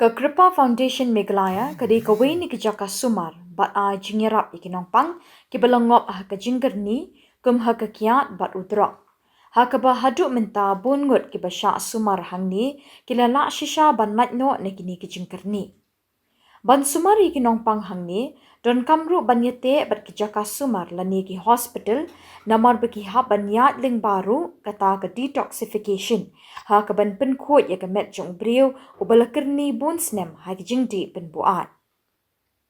Ke Kripa Foundation Meghalaya kadi kawai ni ke Jaka Sumar bat a jingerap iki Nongpang ki belengop ke Jingkyrkhu kum ha ke kiat bat udrok. Ha ke ba haduk minta bungut ki basya Sumar hang ni ki lala shisha ban no ne kini ke Jingkyrkhu. Ban Sumar iki Nongpang hang ni don kamru ban yete bat ki Jaka Sumar lani ki hospital namar beki ha ban yat ling baru kata ke detoxification ha ke ban pen khot ya ke met jong Riew ubalakerni bun snem ha ke jingdi pen buat.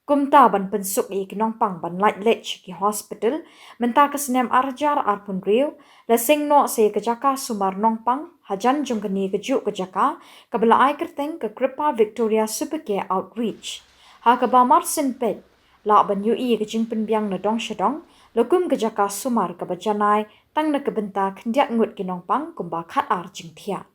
Kumta ban pensuk iki Nongpang ban light lech ki hospital menta ke snem arjar arpun Riew la sing no se ke Jaka Sumar Nongpang hajan jong keni ke juk ke Jaka ke belai kerteng ke Kripa Victoria Supercare Outreach. Ha ke ba Marsin pet la ban yui ke jingpen biang na dong shadong lokum ke Jaka Sumar ke bajanai tang na ke benta kendiak ngut ki Nongpang kumba khat ar jingthia.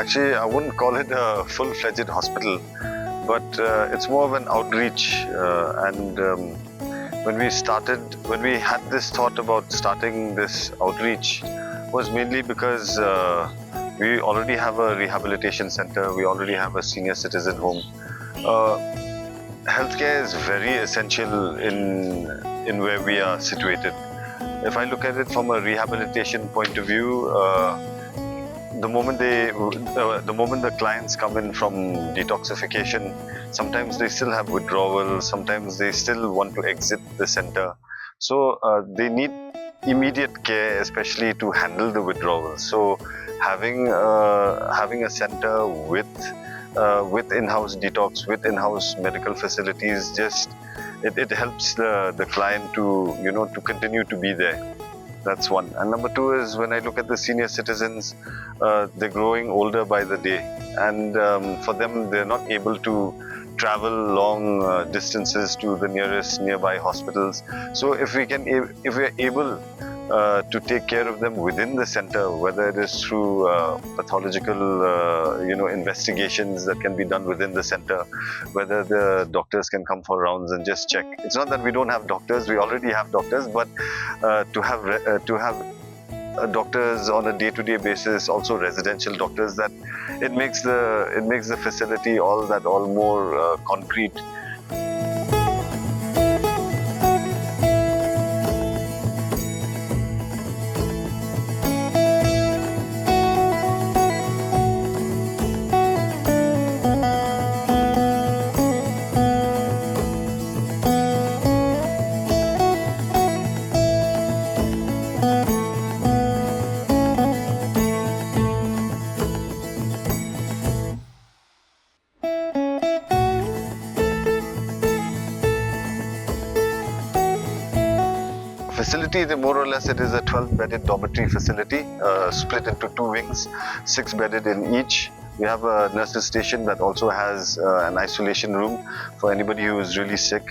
Actually, I wouldn't call it a full-fledged hospital, but it's more of an outreach. When we had this thought about starting this outreach, was mainly because we already have a rehabilitation center, we already have a senior citizen home. Healthcare is very essential in where we are situated. If I look at it from a rehabilitation point of view, the moment the clients come in from detoxification, sometimes they still have withdrawal, sometimes they still want to exit the center. So they need immediate care, especially to handle the withdrawal. So having a center with in-house detox, with in-house medical facilities, it helps the client to continue to be there. That's one. And number two is, when I look at the senior citizens, they're growing older by the day, and for them, they're not able to travel long distances to the nearby hospitals. So if we are able to take care of them within the center, whether it is through pathological investigations that can be done within the center, whether the doctors can come for rounds and just check. It's not that we don't have doctors; we already have doctors, but to have doctors on a day-to-day basis, also residential doctors, that it makes the facility all more concrete. Facility, more or less, it is a 12-bedded dormitory facility, split into two wings, 6-bedded in each. We have a nurses station that also has an isolation room for anybody who is really sick,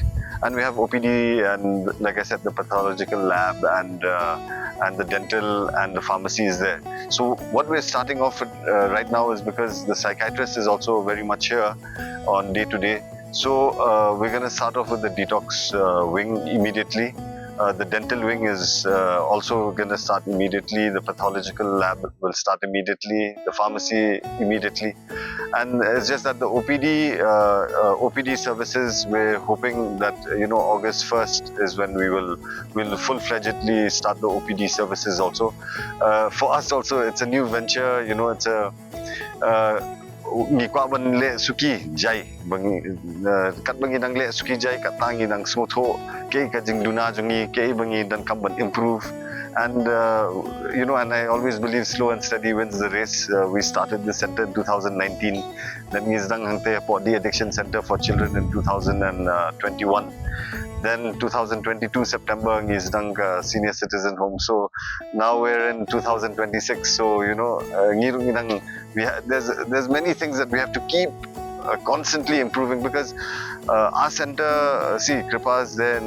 and we have OPD and, like I said, the pathological lab and the dental and the pharmacy is there. So what we're starting off with right now is, because the psychiatrist is also very much here on day-to-day. So we're going to start off with the detox wing immediately. The dental wing is also going to start immediately. The pathological lab will start immediately. The pharmacy immediately. And it's just that the OPD services, we're hoping that August 1st is when we'll full-fledgedly start the OPD services also. For us also, it's a new venture. It's a ngikwa ban le suki jai bangi kat bangi nang le suki jai kat tangi nang smooth ho ke ka jing duna jungi ke bangi dan kam ban improve And and I always believe slow and steady wins the race. We started this center in 2019. Then Ngisdang Hangte the Addiction Center for Children in 2021. Then 2022 September Ngisdang Senior Citizen Home. So now we're in 2026. So there's many things that we have to keep constantly improving, because our center, Kripa is there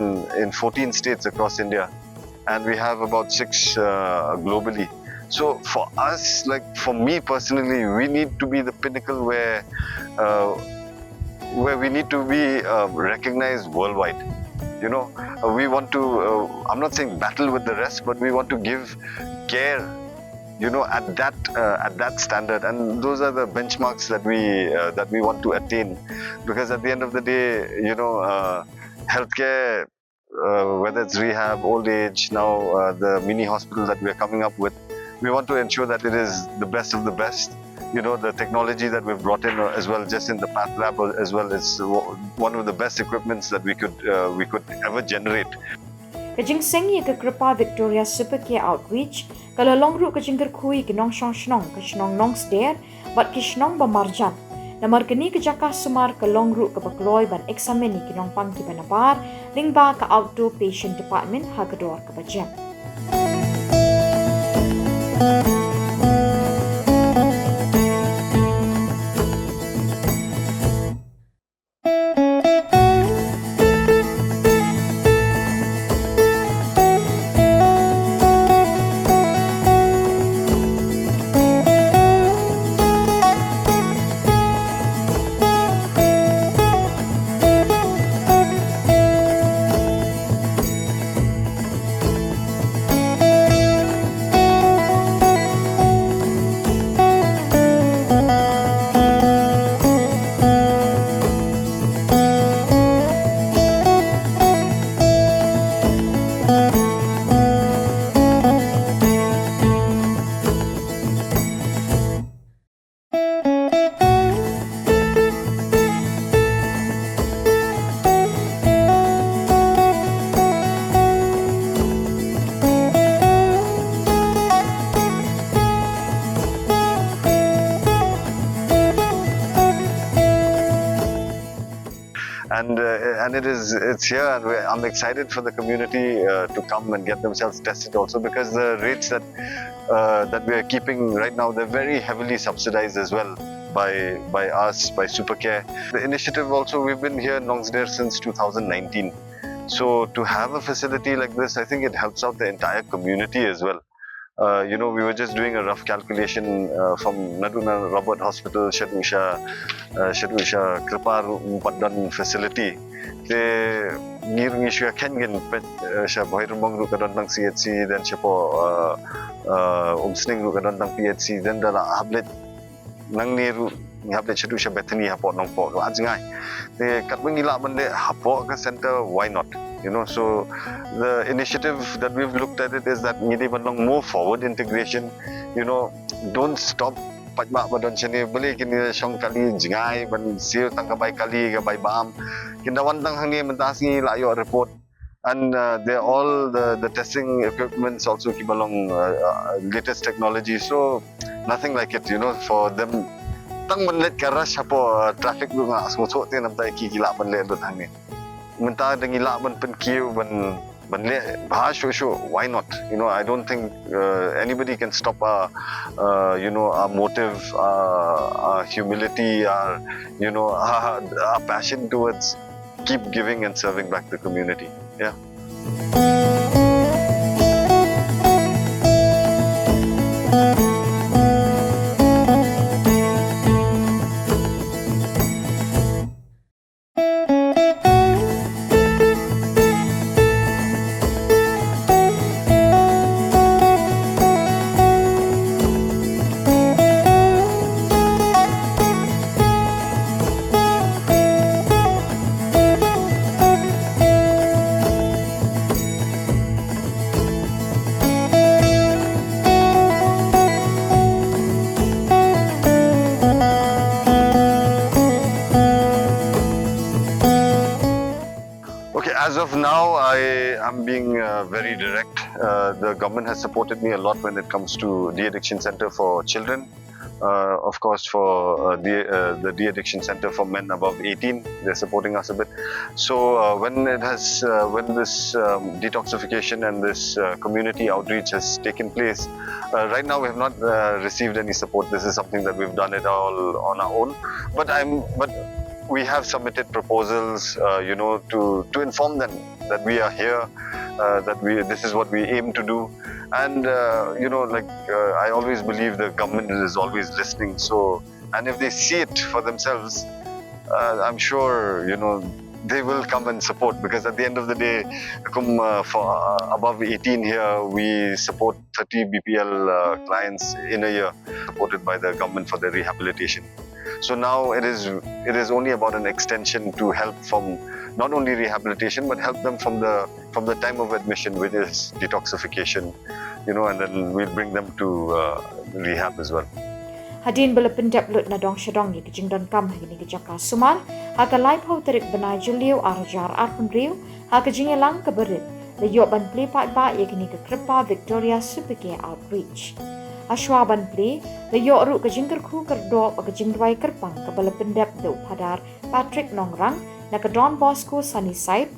in 14 states across India, and we have about 6 globally. So for us, like for me personally, we need to be the pinnacle where we need to be recognized worldwide. We want to, I'm not saying battle with the rest, but we want to give care, at that standard, and those are the benchmarks that we want to attain, because at the end of the day, healthcare, whether it's rehab, old age, now the mini hospital that we're coming up with, we want to ensure that it is the best of the best. The technology that we've brought in as well, just in the path lab as well, is one of the best equipments that we could ever generate. Jingseng ke Kripa Victoria Super Care Outreach kalau longru ke Jingkyrkhu ke Shnong Nongsder bat ke Shnong Bamarjan namar kini ke Jaka Sumar ke longru ke Bakloi ban eksamen ke Nongpang ke Banabar lingba ke Outdoor Patient Department Hagador ke Bajam. And it's here, and I'm excited for the community to come and get themselves tested also, because the rates that we are keeping right now, they're very heavily subsidized as well by us, by Supercare. The initiative also, we've been here in Nongsder since 2019. So to have a facility like this, I think it helps out the entire community as well. We were just doing a rough calculation from Naduna Robert Hospital, Shadusha Kripar Paddan facility. The Nirnisha Kengan Pet Shaboirmong Rukadantang CHC, then Chapo Umsning Rukadantang PHC, then the Hablet Nangniru Hablet Shadusha Bethany Hapo Nongpo, Ajngai. The Katwingila Mande Hapo Center, why not? So the initiative that we've looked at it is that need even more forward integration. Don't stop pajma badon chene beli kini shong kali jingai ban sir tangka bai kali ga bai bam kindawan tang hangi mentasngi layo report, and they're all the testing equipments also keep along latest technology, so nothing like it, for them tang manlet karas hapo traffic lu nga smuso te nam tai ki gila manlet do thang ni menta dengila ban pen kiu ban le bha sho why not? I don't think anybody can stop our motive, our humility, our passion towards keep giving and serving back the community. Yeah. I'm being very direct. The government has supported me a lot when it comes to de-addiction center for children. Of course, for the de-addiction center for men above 18, they're supporting us a bit. So when this detoxification and this community outreach has taken place, right now we have not received any support. This is something that we've done it all on our own. But we have submitted proposals, to inform them that we are here, this is what we aim to do. And I always believe the government is always listening. So, and if they see it for themselves, I'm sure they will come and support, because at the end of the day, for above 18 here, we support 30 BPL clients in a year, supported by the government for their rehabilitation. So now it is only about an extension to help from not only rehabilitation, but help them from the time of admission, which is detoxification, and then we'll bring them to rehab as well. Hadin belapendap lut na dong shadong ni Jingkyrkhu kam ni Jaka Sumar, haka live ho terik benai Riew arajar arpun Riew, haka Jingelang keberit, le yok ban play pat ba yakini ke Krepa Victoria Supercare Outreach. Ashwa ban play, le yok ru ke Jingkyrkhu kerdo ke Jingdwai Kerpang ke belapendap do padar Patrick Nongrang na ke donbosco Sunnyside,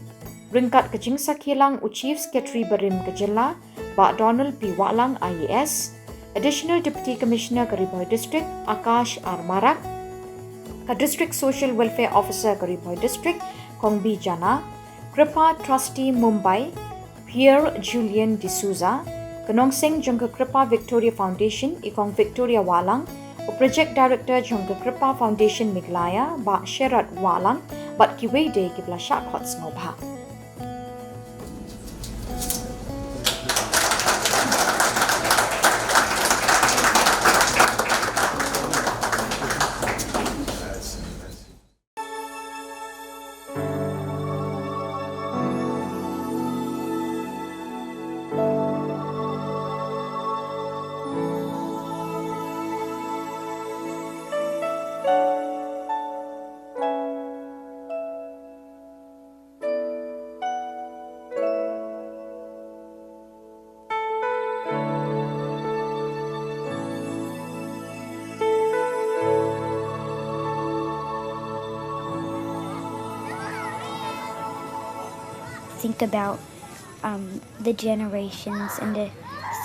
ringkat ke Shillong Chief Secretary Berim Khuborjylla, Bak Donald P. Walang IAS, Additional Deputy Commissioner Khuborjylla District Akash R. Marak, ke District Social Welfare Officer Khuborjylla District Kong B. Jana, Krepa Trustee Mumbai Pierre Julian D'Souza, ke Nongseng Jongke Krepa Victoria Foundation Ikong Victoria Walang, Project Director Jongke Krepa Foundation Meghalaya Bak Sherat Walang, Bat Kiwede Kibla Shakot Snobha. Think about the generations and to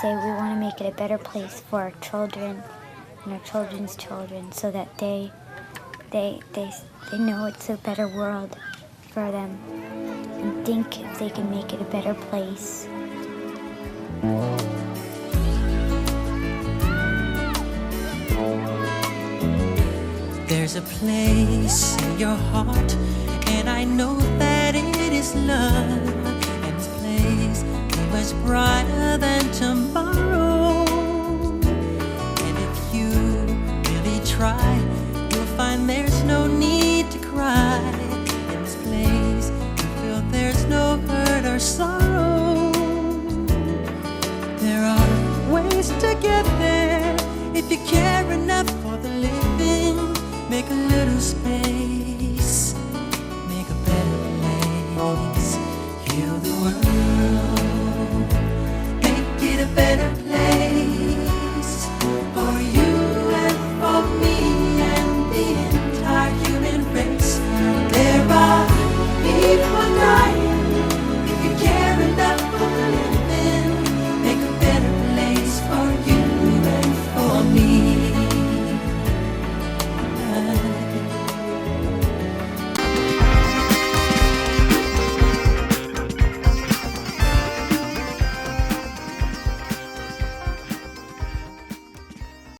say we want to make it a better place for our children and our children's children, so that they know it's a better world for them, and think if they can make it a better place. There's a place in your heart, and I know that it is love.